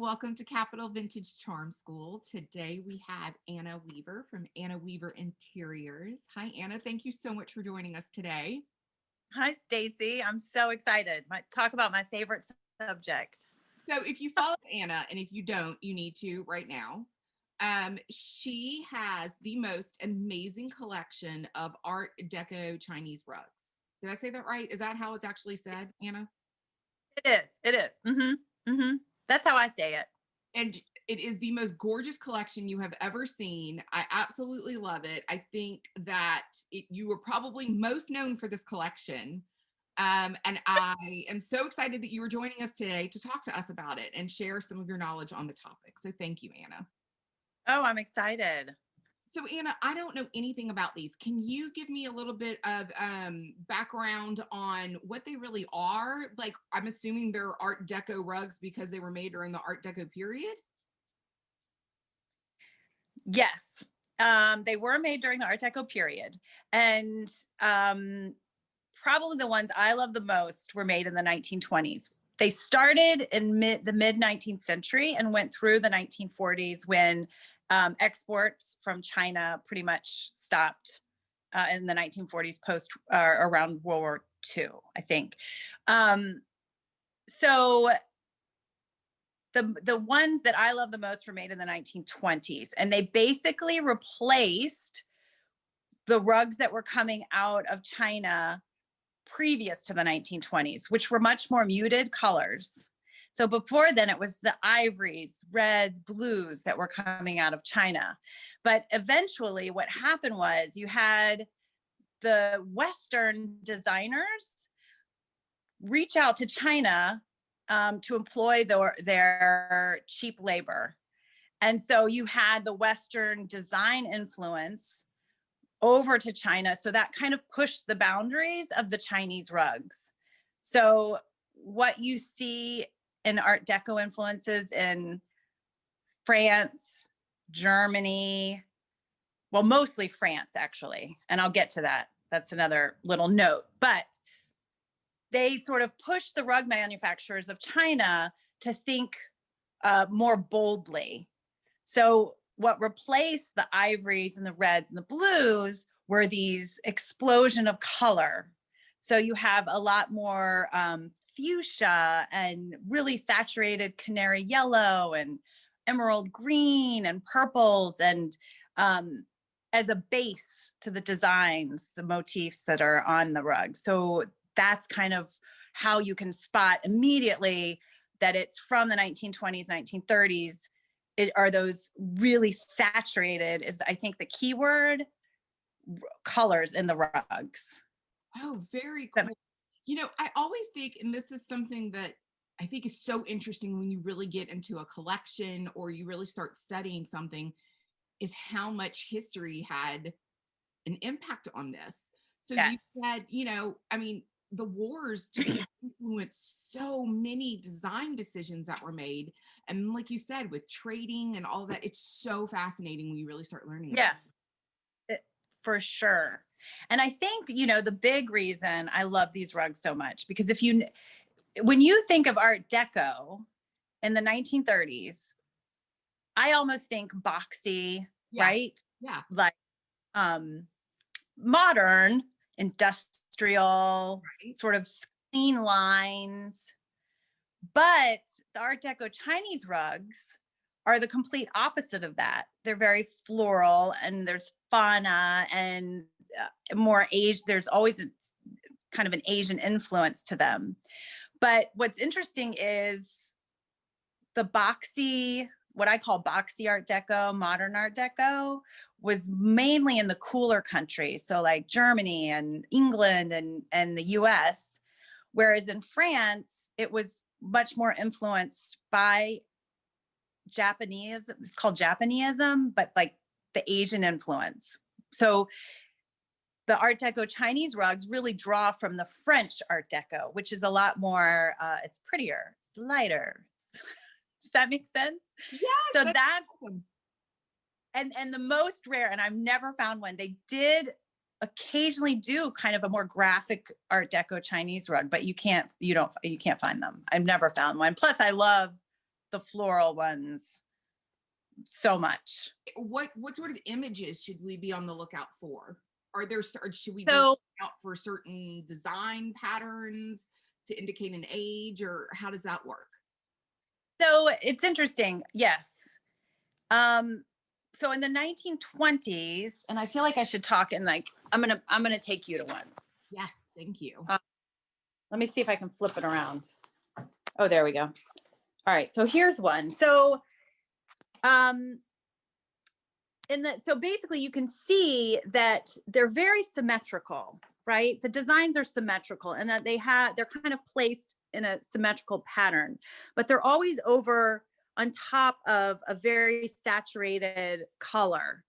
welcome to Capital Vintage Charm School. Today we have Anna Weaver from Anna Weaver Interiors. Hi, Anna. Thank you so much for joining us today. Hi, Stacy. I'm so excited. Talk about my favorite subject. So if you follow Anna, and if you don't, you need to right now. She has the most amazing collection of Art Deco Chinese rugs. Did I say that right? Is that how it's actually said, Anna? It is. It is. That's how I say it. And it is the most gorgeous collection you have ever seen. I absolutely love it. I think that you were probably most known for this collection. And I am so excited that you were joining us today to talk to us about it and share some of your knowledge on the topic. So thank you, Anna. Oh, I'm excited. So Anna, I don't know anything about these. Can you give me a little bit of background on what they really are? Like, I'm assuming they're Art Deco rugs because they were made during the Art Deco period. Yes. They were made during the Art Deco period. And probably the ones I love the most were made in the 1920s. They started in the mid 19th century and went through the 1940s when exports from China pretty much stopped in the 1940s around World War II, I think. So the ones that I love the most were made in the 1920s, and they basically replaced the rugs that were coming out of China previous to the 1920s, which were much more muted colors. So before then, it was the ivories, reds, blues that were coming out of China. But eventually what happened was you had the Western designers reach out to China to employ their cheap labor. And so you had the Western design influence over to China. So that kind of pushed the boundaries of the Chinese rugs. So what you see in Art Deco influences in France, Germany, well, mostly France, actually. And I'll get to that. That's another little note. But they sort of push the rug manufacturers of China to think more boldly. So what replaced the ivories and the reds and the blues were these explosion of color. So you have a lot more fuchsia and really saturated canary yellow and emerald green and purples, and as a base to the designs, the motifs that are on the rug. So that's kind of how you can spot immediately that it's from the 1920s, 1930s. Are those really saturated, is I think the key word, colors in the rugs. Oh, very cool. You know, I always think, and this is something that I think is so interesting when you really get into a collection or you really start studying something, is how much history had an impact on this. So you said, you know, I mean, the wars just influenced so many design decisions that were made. And like you said, with trading and all of that, it's so fascinating when you really start learning. Yes, for sure. And I think, you know, the big reason I love these rugs so much, because when you think of Art Deco in the 1930s, I almost think boxy, right? Yeah. Like modern, industrial, sort of clean lines. But the Art Deco Chinese rugs are the complete opposite of that. They're very floral, and there's fauna and more Asian. There's always kind of an Asian influence to them. But what's interesting is the boxy, what I call boxy Art Deco, modern Art Deco, was mainly in the cooler countries. So like Germany and England and the US. Whereas in France, it was much more influenced by Japanese, it's called Japanism, but like the Asian influence. So the Art Deco Chinese rugs really draw from the French Art Deco, which is a lot more, it's prettier, it's lighter. Does that make sense? Yes. So that's awesome. And the most rare, and I've never found one, they did occasionally do kind of a more graphic Art Deco Chinese rug, but you can't find them. I've never found one. Plus I love the floral ones so much. What sort of images should we be on the lookout for? Are there, should we be So out for certain design patterns to indicate an age, or how does that work? so it's interesting. Yes. So in the 1920s, and I feel like I should talk in like, I'm gonna take you to one. Yes, thank you. Let me see if I can flip it around. Oh, there we go. All right, so here's one. So so basically you can see that they're very symmetrical, right? The designs are symmetrical, and that they're kind of placed in a symmetrical pattern, but they're always over on top of a very saturated color,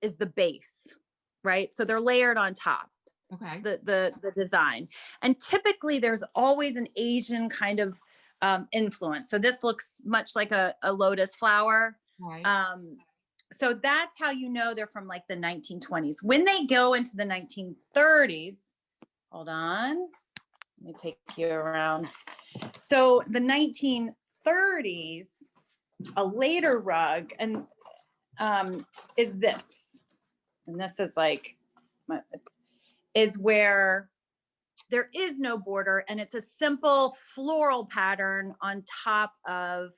is the base, right? So they're layered on top, Okay. the design. And typically there's always an Asian kind of influence. So this looks much like a lotus flower. Right. So that's how you know they're from like the 1920s. When they go into the 1930s, hold on, let me take you around. So the 1930s, a later rug, and is this, and this is like, is where there is no border, and it's a simple floral pattern on top of,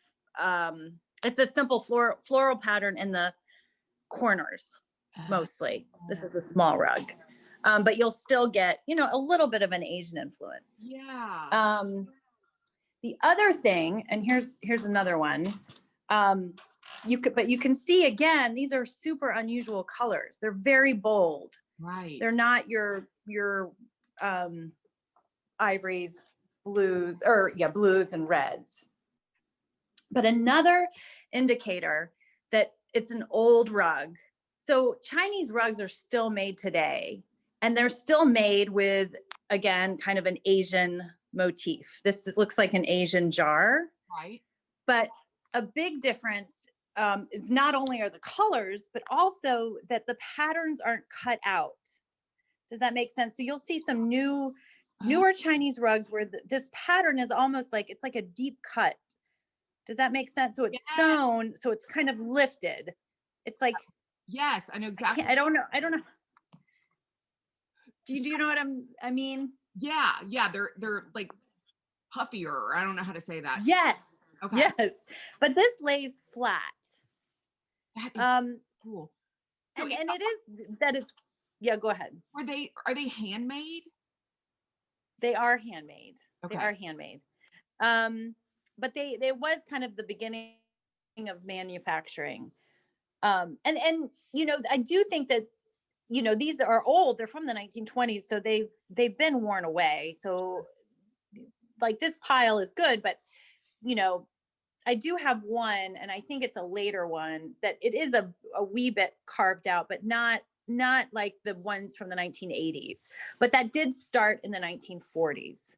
it's a simple floral pattern in the corners mostly. This is a small rug, but you'll still get, you know, a little bit of an Asian influence. Yeah. The other thing, and here's another one. But you can see again, these are super unusual colors. They're very bold. Right. They're not your ivories, blues, or yeah, blues and reds. But another indicator that it's an old rug. So Chinese rugs are still made today, and they're still made with, again, kind of an Asian motif. This looks like an Asian jar. Right. But a big difference is not only are the colors, but also that the patterns aren't cut out. Does that make sense? So you'll see some newer Chinese rugs where this pattern is almost like, it's like a deep cut. Does that make sense? So it's sewn, so it's kind of lifted. It's like, yes, I know exactly. I don't know. Do you know what I mean? Yeah, they're like puffier. I don't know how to say that. Yes. Okay. Yes. But this lays flat. That is cool. So and it is that it's, yeah, go ahead. are they handmade? They are handmade. Okay. They are handmade. But they was kind of the beginning of manufacturing. And you know, I do think that, you know, these are old. They're from the 1920s, so they've been worn away. So like this pile is good, but you know, I do have one, and I think it's a later one that it is a wee bit carved out, but not like the ones from the 1980s. But that did start in the 1940s.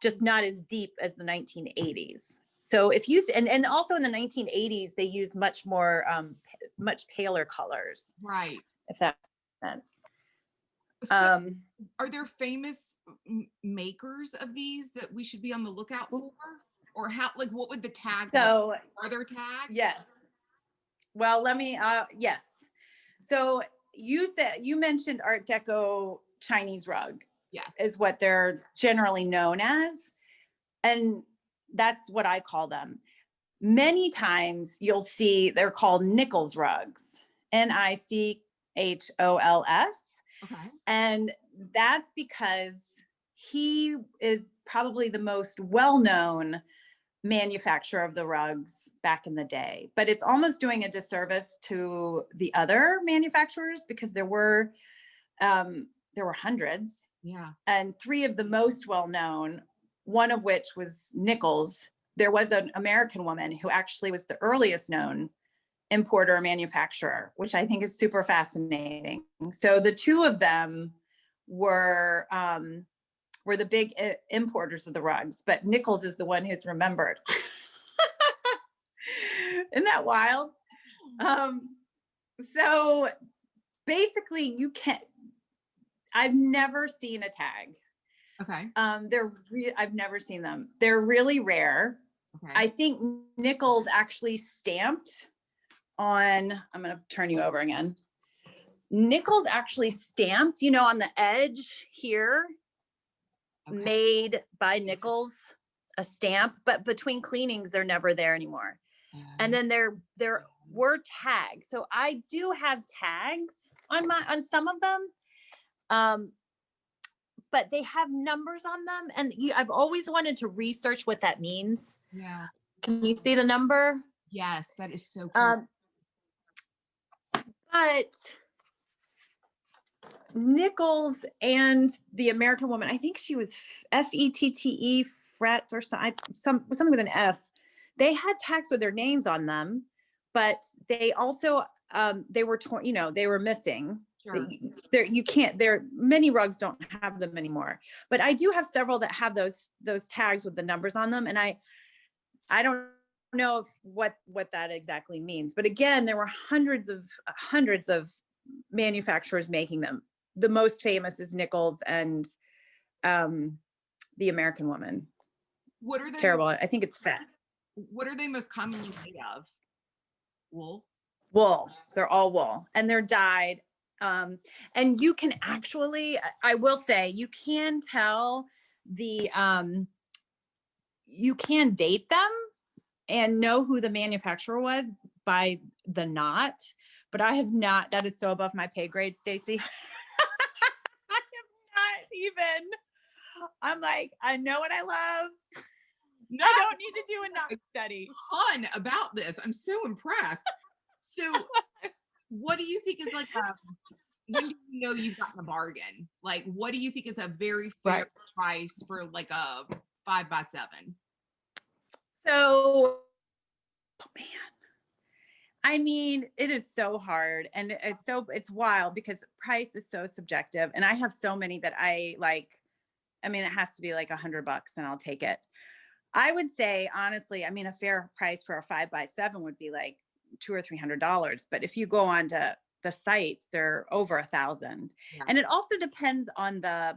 Just not as deep as the 1980s. So if you, and also in the 1980s, they used much more, much paler colors. Right. If that makes sense. So are there famous makers of these that we should be on the lookout for? Or how, like, what would the tag be? Are there tags? Yes. Well, let me, yes. So you mentioned Art Deco Chinese rug. Yes. Is what they're generally known as. And that's what I call them. Many times you'll see they're called Nichols rugs, Nichols. Okay. And that's because he is probably the most well-known manufacturer of the rugs back in the day. But it's almost doing a disservice to the other manufacturers, because there were hundreds. Yeah. And three of the most well-known, one of which was Nichols. There was an American woman who actually was the earliest known importer or manufacturer, which I think is super fascinating. So the two of them were the big importers of the rugs, but Nichols is the one who's remembered. Isn't that wild? So basically you can't, I've never seen a tag. Okay. I've never seen them. They're really rare. Okay. I think Nichols actually stamped on, I'm going to turn you over again. Nichols actually stamped, you know, on the edge here, Okay. made by Nichols, a stamp, but between cleanings, they're never there anymore. And then there were tags. So I do have tags on some of them. But they have numbers on them. And I've always wanted to research what that means. Yeah. Can you see the number? Yes, that is so cool. But Nichols and the American Woman, I think she was Fette, Fret or something with an F. They had tags with their names on them, but they also they were torn, you know, they were missing. Sure. Many rugs don't have them anymore, but I do have several that have those tags with the numbers on them. And I don't know what that exactly means, but again, there were hundreds of manufacturers making them. The most famous is Nichols and the American Woman. What are It's they? terrible. I think it's fat. What are they most commonly made of? Wool. Wool. They're all wool, and they're dyed. And you can actually, I will say, you can tell you can date them and know who the manufacturer was by the knot. But I have not. That is so above my pay grade, Stacy. I have not even. I'm like, I know what I love. No, I don't need to do a knot study. Ton about this. I'm so impressed. So, what do you think is like when do you know you've gotten a bargain? Like, what do you think is a very fair price for like a 5x7? So, oh man, I mean, it is so hard, and it's wild because price is so subjective, and I have so many that I like. I mean, it has to be like $100 and I'll take it. I would say, honestly, I mean, a fair price for a 5x7 would be like $200 or $300. But if you go on to the sites, they're over 1,000. Yeah. And it also depends on the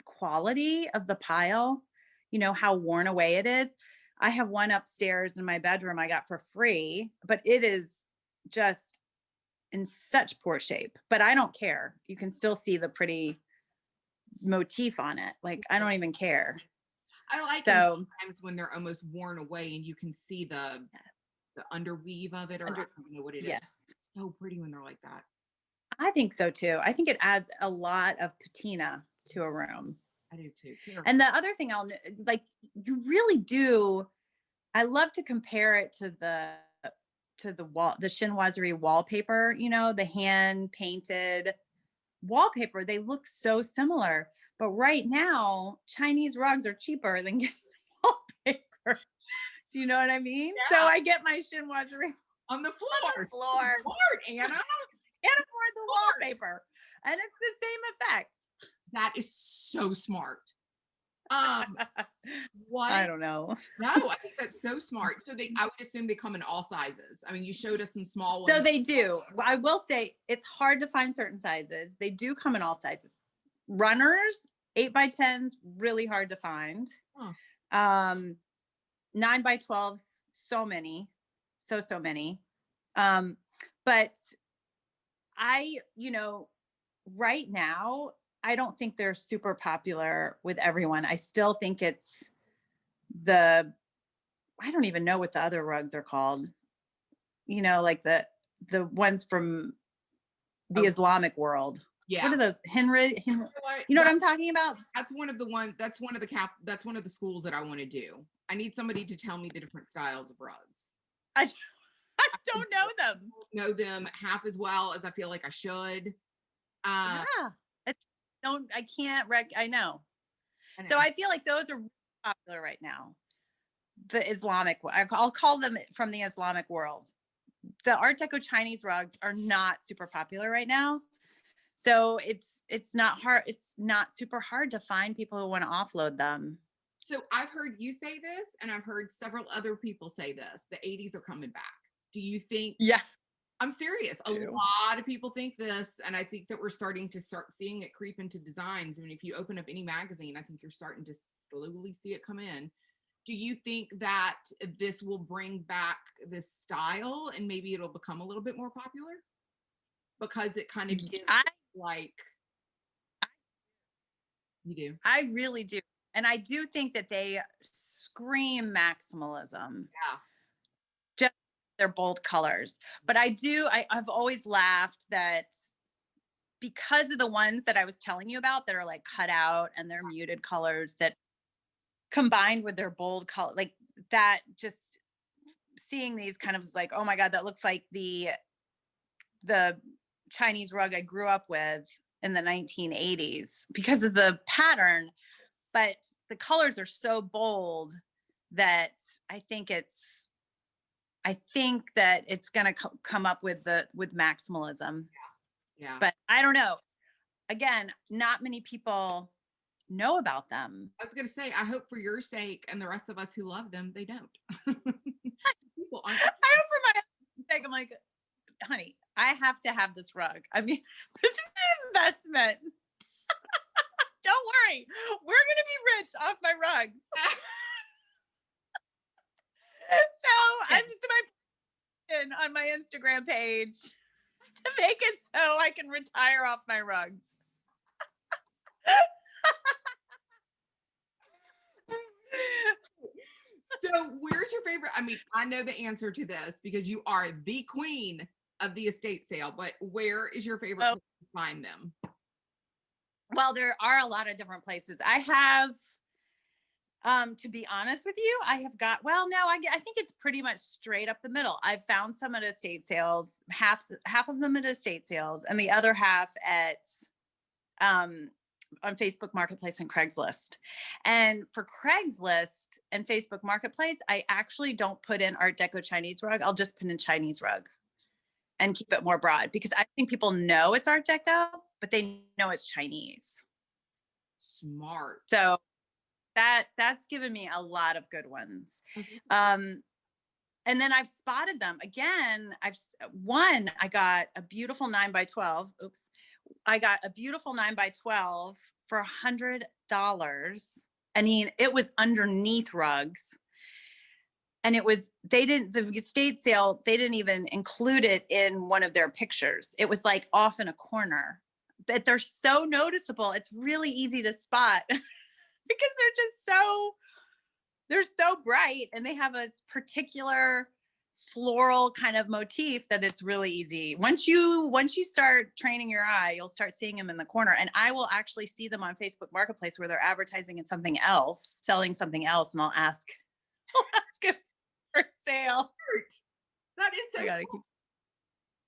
quality of the pile, you know, how worn away it is. I have one upstairs in my bedroom I got for free, but it is just in such poor shape. But I don't care. You can still see the pretty motif on it. Like, I don't even care. I like them sometimes when they're almost worn away and you can see the underweave of it, or I don't know what it is. Yes. It's so pretty when they're like that. I think so too. I think it adds a lot of patina to a room. I do too. Here. And the other thing you really do, I love to compare it to the wall, the chinoiserie wallpaper, you know, the hand painted wallpaper. They look so similar. But right now, Chinese rugs are cheaper than getting wallpaper. Do you know what I mean? Yeah. So I get my chinoiserie on the floor. Smart, Anna. And afford the wallpaper. And it's the same effect. That is so smart. What? I don't know. No, I think that's so smart. So I would assume they come in all sizes. I mean, you showed us some small ones. So they do. I will say it's hard to find certain sizes. They do come in all sizes. Runners, 8x10s, really hard to find. Huh. 9x12s, so many. So many. But right now, I don't think they're super popular with everyone. I still think it's I don't even know what the other rugs are called. You know, like the ones from the Islamic world. Yeah. What are those? Henry you know what I'm talking about? That's one of the schools that I want to do. I need somebody to tell me the different styles of rugs. I don't know them. Know them half as well as I feel like I should. I know. So I feel like those are popular right now. The Islamic, I'll call them from the Islamic world. The Art Deco Chinese rugs are not super popular right now. So it's not hard. It's not super hard to find people who want to offload them. So I've heard you say this, and I've heard several other people say this. The 80s are coming back. Do you think? Yes. I'm serious. A lot of people think this, and I think that we're starting to seeing it creep into designs. I mean, if you open up any magazine, I think you're starting to slowly see it come in. do you think that this will bring back this style and maybe it'll become a little bit more popular? Because it kind of gives I like you do. I really do. And I do think that they scream maximalism, Yeah. just their bold colors. But I've always laughed that because of the ones that I was telling you about that are like cut out and they're muted colors that combined with their bold color, like that, just seeing these kind of like, oh my God, that looks like the Chinese rug I grew up with in the 1980s because of the pattern. But the colors are so bold that I think that it's going to come up with maximalism. Yeah. But I don't know. Again, not many people know about them. I was going to say, I hope for your sake and the rest of us who love them, they don't. People aren't. I hope for my sake, I'm like, honey, I have to have this rug. I mean, this is an investment. Don't worry. We're going to be rich off my rugs. So I'm just on my Instagram page to make it so I can retire off my rugs. So where's your favorite? I mean, I know the answer to this because you are the queen of the estate sale, but where is your favorite place to find them? Well, there are a lot of different places. I have, to be honest with you, I have got, well, no, I think it's pretty much straight up the middle. I've found some at estate sales, half of them at estate sales, and the other half at, on Facebook Marketplace and Craigslist. And for Craigslist and Facebook Marketplace, I actually don't put in Art Deco Chinese rug. I'll just put in Chinese rug and keep it more broad because I think people know it's Art Deco, but they know it's Chinese. Smart. So that's given me a lot of good ones. And then I've spotted them again. I got a beautiful 9x12. Oops. I got a beautiful 9x12 for $100. I mean, it was underneath rugs. And the estate sale, they didn't even include it in one of their pictures. It was like off in a corner, but they're so noticeable. It's really easy to spot because they're so bright and they have a particular floral kind of motif that it's really easy. Once you start training your eye, you'll start seeing them in the corner. And I will actually see them on Facebook Marketplace where they're advertising in something else, selling something else. And I'll ask if for sale. That is so cool.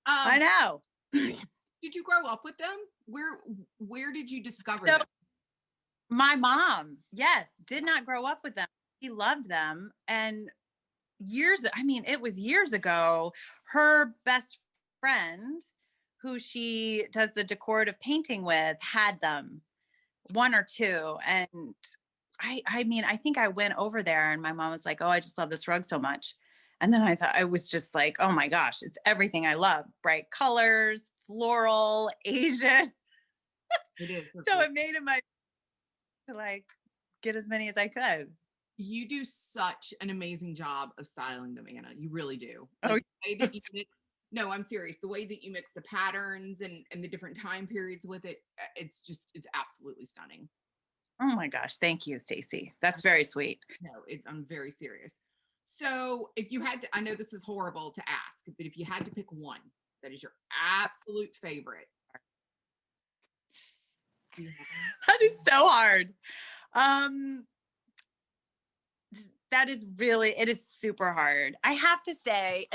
I know. Did you grow up with them? Where did you discover them? My mom, yes, did not grow up with them. She loved them. And it was years ago, her best friend, who she does the decorative painting with, had them, one or two. And I think I went over there and my mom was like, oh, I just love this rug so much. And then I was just like, oh my gosh, it's everything I love. Bright colors, floral, Asian. It is. So it made it to like get as many as I could. You do such an amazing job of styling them, Anna. You really do. Oh, the way that you mix, no, I'm serious. The way that you mix the patterns and the different time periods with it, it's absolutely stunning. Oh my gosh. Thank you, Stacey. That's very sweet. No, I'm very serious. So if you had to, I know this is horrible to ask, but if you had to pick one that is your absolute favorite. That is so hard. It is super hard. I have to say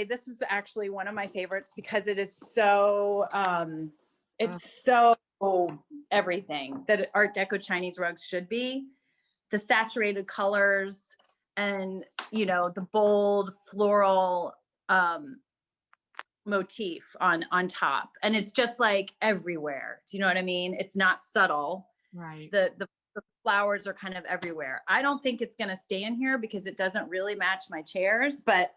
this is actually one of my favorites because it is so, it's so everything that Art Deco Chinese rugs should be. The saturated colors and, the bold floral, motif on top. And it's just like everywhere. Do you know what I mean? It's not subtle. Right. The flowers are kind of everywhere. I don't think it's going to stay in here because it doesn't really match my chairs, but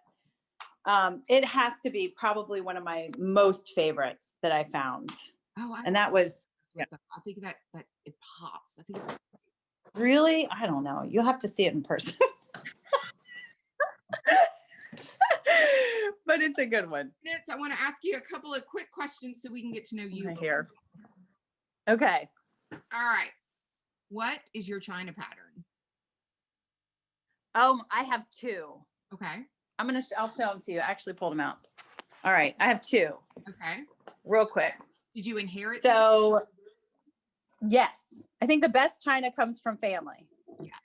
it has to be probably one of my most favorites that I found. Oh, and that was, I think that it pops. I think Really? I don't know. You'll have to see it in person. But it's a good one. I want to ask you a couple of quick questions so we can get to know you. Here. Okay. All right. What is your China pattern? I have two. Okay. I'll show them to you. I actually pulled them out. All right. I have two. Okay. Real quick. Did you inherit? So, yes, I think the best China comes from family. Yes.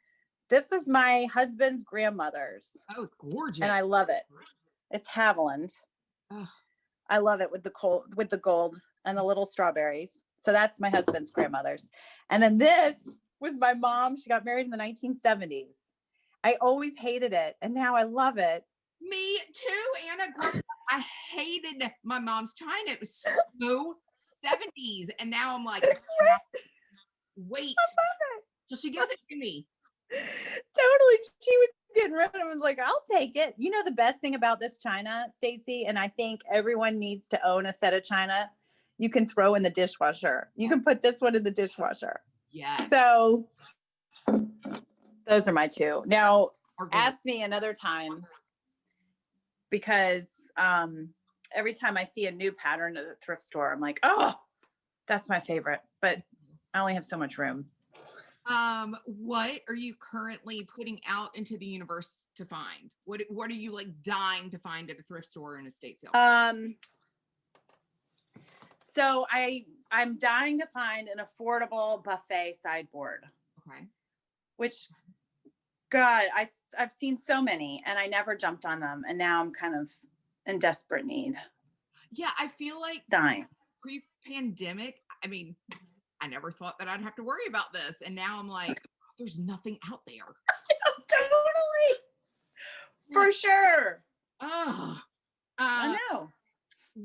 This is my husband's grandmother's. Oh, gorgeous. And I love it. It's Haviland. Oh. I love it with the gold and the little strawberries. So that's my husband's grandmother's. And then this was my mom. She got married in the 1970s. I always hated it. And now I love it. Me too, Anna. I hated my mom's China. It was so 70s. And now I'm like, I cannot wait till she gives it to me. Totally. She was getting rid of it. I was like, I'll take it. You know, the best thing about this China, Stacey, and I think everyone needs to own a set of China, you can throw in the dishwasher. You can put this one in the dishwasher. Yeah. So those are my two. Now, ask me another time, because every time I see a new pattern at a thrift store, I'm like, oh, that's my favorite. But I only have so much room. What are you currently putting out into the universe to find? What are you like dying to find at a thrift store or an estate sale? So I'm dying to find an affordable buffet sideboard. Okay. Which, God, I've seen so many and I never jumped on them, and now I'm kind of in desperate need. Yeah, I feel like dying. Pre-pandemic, I mean, I never thought that I'd have to worry about this. And now I'm like, there's nothing out there. Totally. For sure. Oh, I know.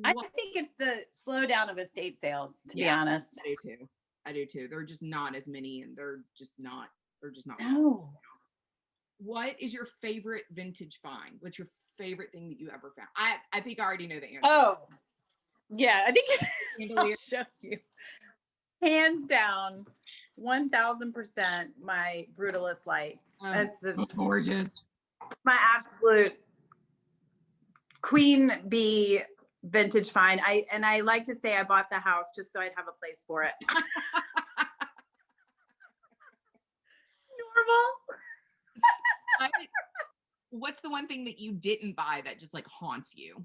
I think it's the slowdown of estate sales, to be honest. I do too. There are just not as many, and they're just not. No. What is your favorite vintage find? What's your favorite thing that you ever found? I think I already know the answer. Oh, yeah. I think I'll show you. Hands down, 1000% my Brutalist light. It's just gorgeous. My absolute queen bee vintage find. I like to say I bought the house just so I'd have a place for it. Normal. What's the one thing that you didn't buy that just like haunts you?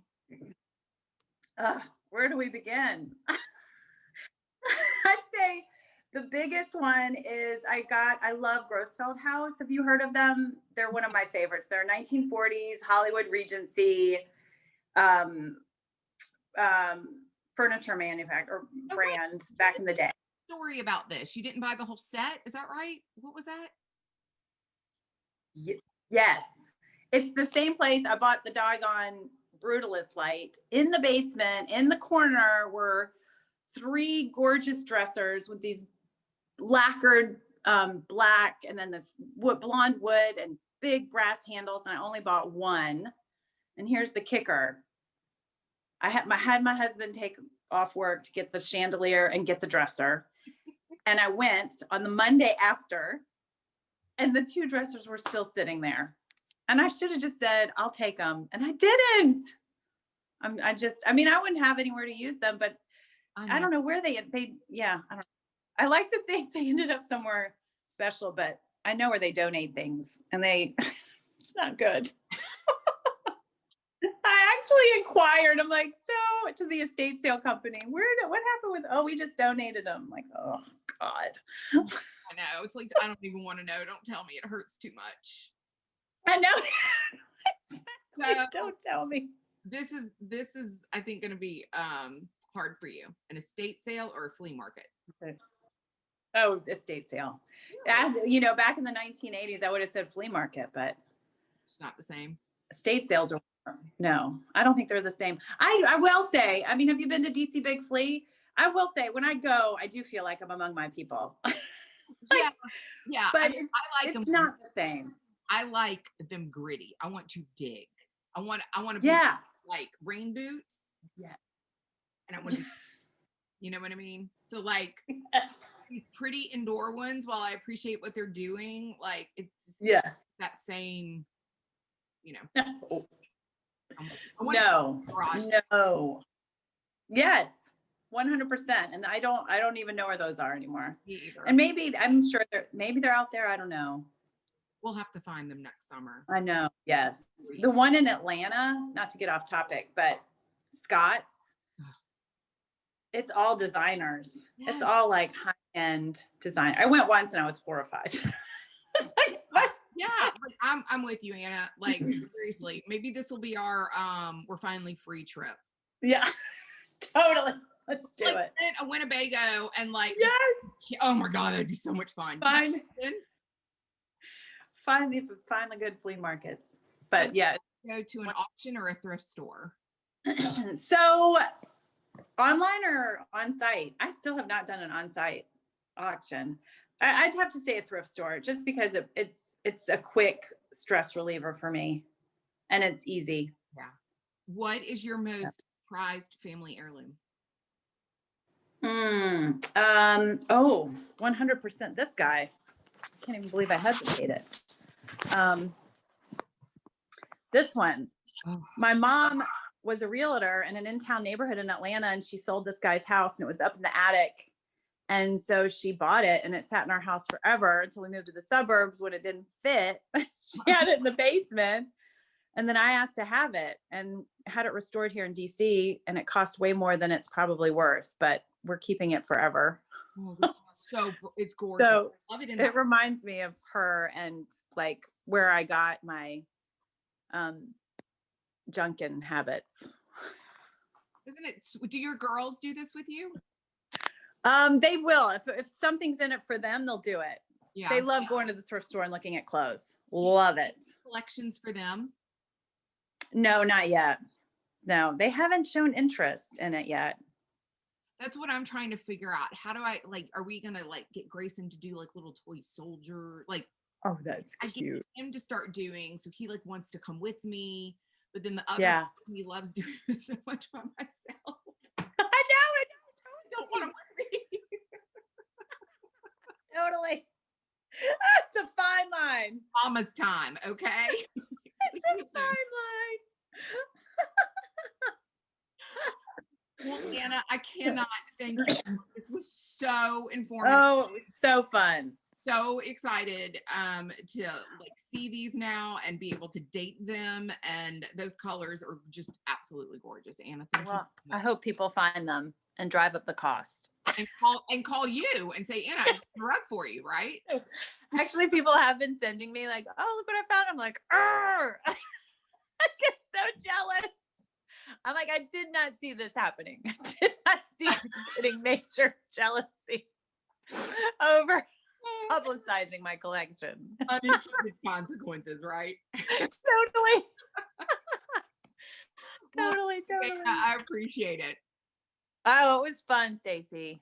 Where do we begin? I'd say the biggest one is I love Grossfeld House. Have you heard of them? They're one of my favorites. They're 1940s Hollywood Regency furniture manufacturer brand back in the day. Story about this. You didn't buy the whole set. Is that right? What was that? Yes. It's the same place I bought the doggone Brutalist light. In the basement, in the corner, were 3 gorgeous dressers with these lacquered black, and then this blonde wood and big brass handles, and I only bought one. And here's the kicker. I had my husband take off work to get the chandelier and get the dresser. And I went on the Monday after, and the 2 dressers were still sitting there. And I should have just said, I'll take them. And I didn't. I wouldn't have anywhere to use them, but I don't know where I don't know. I like to think they ended up somewhere special, but I know where they donate things, and it's not good. I actually inquired. I'm like, so to the estate sale company, what happened with, we just donated them. I'm like, oh God. I know. It's like, I don't even want to know. Don't tell me. It hurts too much. I know. So, don't tell me. This is I think going to be hard for you. An estate sale or a flea market? Okay. Oh, estate sale. Back in the 1980s, I would have said flea market, but it's not the same. Estate sales are, no, I don't think they're the same. I will say, have you been to DC Big Flea? I will say, when I go, I do feel like I'm among my people. Yeah. But I like it's them. not the same. I like them gritty. I want to dig. I want to be like rain boots. Yeah. And I want to You know what I mean? So like these pretty indoor ones, while I appreciate what they're doing, like it's Yes. that same, you know, No. I want No. garage. No. Yes. 100%. And I don't even know where those are anymore. Me either. And maybe I'm sure they're out there. I don't know. We'll have to find them next summer. I know. Yes. The one in Atlanta, not to get off topic, but Scott's, it's all designers. Yes. It's all like high-end design. I went once and I was horrified. It's like, what? Yeah, like I'm with you, Anna. Like seriously, maybe this will be our we're finally free trip. Yeah, totally. Let's do like, it. A Winnebago and like Yes. oh my god, that'd be so much fun. Find the good flea markets. But so, yeah. Go to an auction or a thrift store. So online or on site? I still have not done an on-site auction. I'd have to say a thrift store just because it's a quick stress reliever for me and it's easy. Yeah. What is your most prized family heirloom? 100%. This guy. I can't even believe I hesitated. This one. My mom was a realtor in an in-town neighborhood in Atlanta, and she sold this guy's house, and it was up in the attic. And so she bought it, and it sat in our house forever until we moved to the suburbs when it didn't fit. She had it in the basement. And then I asked to have it and had it restored here in DC, and it cost way more than it's probably worth, but we're keeping it forever. Oh, it's gorgeous. So I love it. It reminds me of her and like where I got my junkin habits. Isn't it? Do your girls do this with you? They will. If something's in it for them, they'll do it. Yeah. They love going to the thrift store and looking at clothes. Love it. Collections for them? No, not yet. No, they haven't shown interest in it yet. That's what I'm trying to figure out. How do I like, are we going to like get Grayson to do like little toy soldier? Like, oh, that's cute. I get him to start doing. So he like wants to come with me, but then the other, he loves doing this so much by myself. I know. I don't want him with me. Totally. It's a fine line. Mama's time, okay? It's a fine line. Well, Anna, I cannot thank you. This was so informative. Oh, it was so fun. So excited to like see these now and be able to date them. And those colors are just absolutely gorgeous. Anna, thank you so much. I hope people find them and drive up the cost. And call you and say, Anna, I just got a rug for you, right? Actually, people have been sending me like, oh, look what I found. I'm like, I get so jealous. I'm like, I did not see this happening. I did not see you getting major jealousy over publicizing my collection. Unintended consequences, right? Totally. Totally. I appreciate it. Oh, it was fun, Stacy.